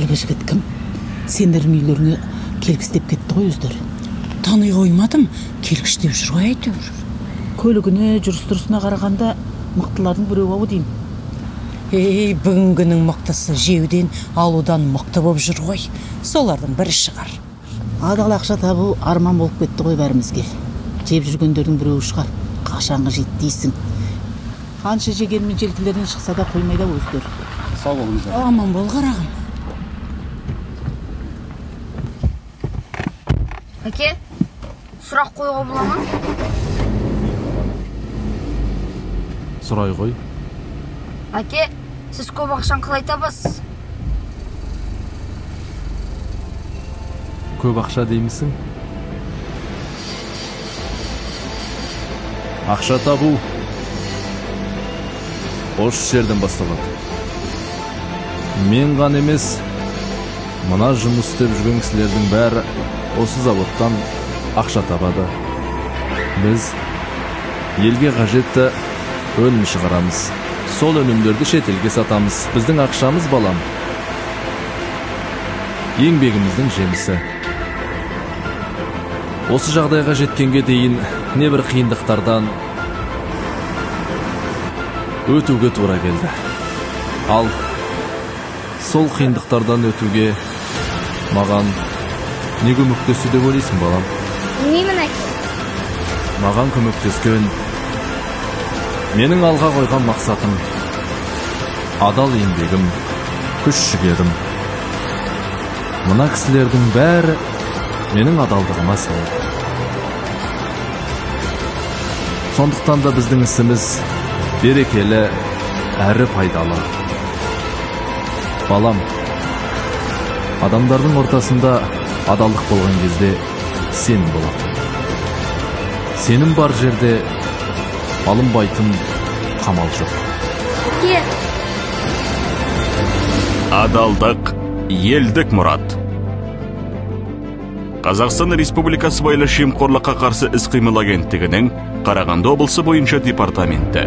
Әлгі жігіт кім? Сендердің үйлеріңе келгістеп кетті ғой өздері. Таный қоймадым, келгіштеп жүр ғой әйтеуір. Көлігіне, жүріс-тұрысына қарағанда мықтылардың біреу ау деймін. Бүгінгінің мықтысы жеуден, алудан мықты болып жүр ғой. Солардың бірі шығар. Адал ақша табу арман болып кетті ғой бәрімізге. Жеп жүргендердің біреуі шығар. Қашанғы жет дейсің. Қанша жегенмен желкілерінен шықса да қоймайды өздері. Сау болыңыздар. Аман бол қарағым. Әке, сұрақ қойға бола ма? Сұрай қой. Әке, сіз көп ақшаны қалай табасыз? Көп ақша деймісің? Ақша табу осы жерден басталады. Мен ғана емес, мына жұмыс істеп жүрген кісілердің бәрі осы заводтан ақша табады. Біз елге қажетті өнім шығарамыз. Сол өнімдерді шетелге сатамыз. Біздің ақшамыз балам. Еңбегіміздің жемісі. Осы жағдайға жеткенге дейін небір қиындықтардан өтуге тура келді. Ал сол қиындықтардан өтуге маған не көмектесті деп ойлайсың, балам? Білмеймін, әке. Маған көмектескен менің алға қойған мақсатым, адал еңбегім, күш-жігерім. Мына кісілердің бәрі менің адалдығыма сәйкес. Сондықтан да біздің ісіміз берекелі әрі пайдалы. Балам, адамдардың ортасында адалдық болған кезде сенім болады. Сенім бар жерде алынбайтын қамал жоқ. Әке. Адалдық елдік мұрат. Қазақстан Республикасы сыбайлас жемқорлыққа қарсы іс-қимыл агенттігінің Қарағанды облысы бойынша департаменті.